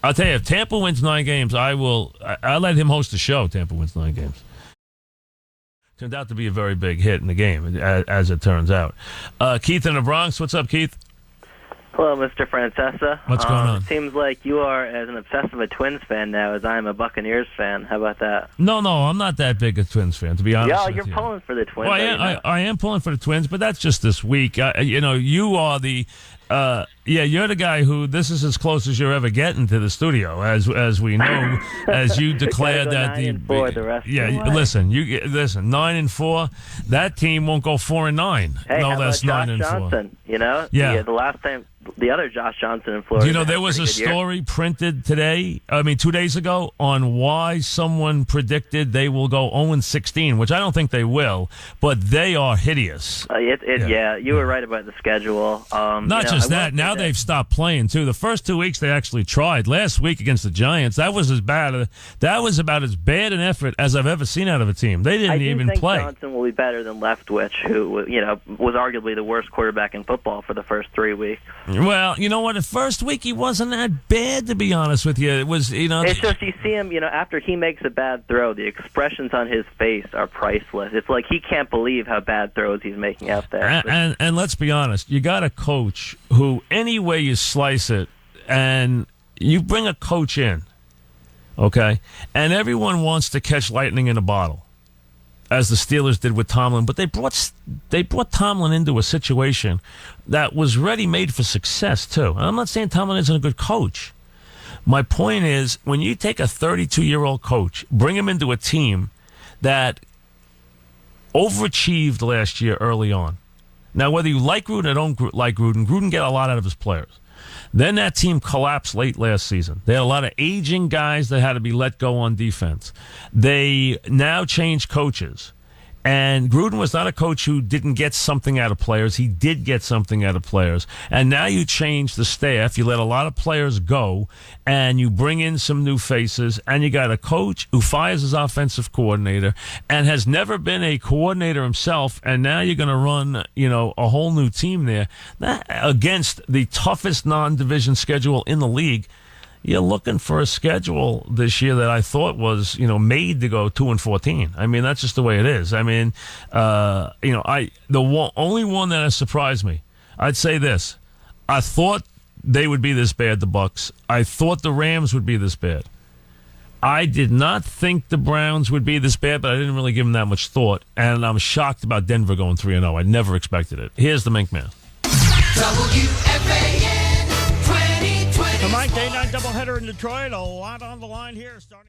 I'll tell you, if Tampa wins 9 games, I'll let him host the show. Tampa wins 9 games. Turned out to be a very big hit in the game, as it turns out. Keith in the Bronx, what's up, Keith? Hello, Mr. Francesa. What's going on? It seems like you are as an obsessive a Twins fan now as I am a Buccaneers fan. How about that? No, I'm not that big a Twins fan, to be honest. Yeah, with you're you. pulling for the Twins. Well, I am pulling for the Twins, but that's just this week. You are the you're the guy who this is as close as you're ever getting to the studio, as we know, as you declared that 9-4 the rest of the way. Listen, 9-4. That team won't go 4-9. Hey, no, how that's about 9-4. Josh Johnson? The last time. The other Josh Johnson in Florida. There was a story printed today, 2 days ago, on why someone predicted they will go 0-16, which I don't think they will, but they are hideous. You were right about the schedule. Not just that. Now they've stopped playing, too. The first 2 weeks they actually tried. Last week against the Giants, that was about as bad an effort as I've ever seen out of a team. They didn't even play. I think Johnson will be better than Leftwich, who was arguably the worst quarterback in football for the first 3 weeks. Well, you know what? The first week he wasn't that bad, to be honest with you. It was, It's just you see him, after he makes a bad throw, the expressions on his face are priceless. It's like he can't believe how bad throws he's making out there. And let's be honest, you got a coach who, any way you slice it, and you bring a coach in, okay, and everyone wants to catch lightning in a bottle, as the Steelers did with Tomlin, but they brought Tomlin into a situation that was ready-made for success, too. And I'm not saying Tomlin isn't a good coach. My point is, when you take a 32-year-old coach, bring him into a team that overachieved last year early on. Now, whether you like Gruden or don't like Gruden get a lot out of his players. Then that team collapsed late last season. They had a lot of aging guys that had to be let go on defense. They now changed coaches. And Gruden was not a coach who didn't get something out of players. He did get something out of players. And now you change the staff. You let a lot of players go, and you bring in some new faces, and you got a coach who fires his offensive coordinator and has never been a coordinator himself, and now you're going to run, a whole new team there against the toughest non-division schedule in the league. You're looking for a schedule this year that I thought was, made to go 2-14. I mean, that's just the way it is. I mean, only one that has surprised me, I'd say this. I thought they would be this bad, the Bucs. I thought the Rams would be this bad. I did not think the Browns would be this bad, but I didn't really give them that much thought. And I'm shocked about Denver going 3-0. I never expected it. Here's the Mink Man. The Mike Day Night doubleheader in Detroit. A lot on the line here. Starting.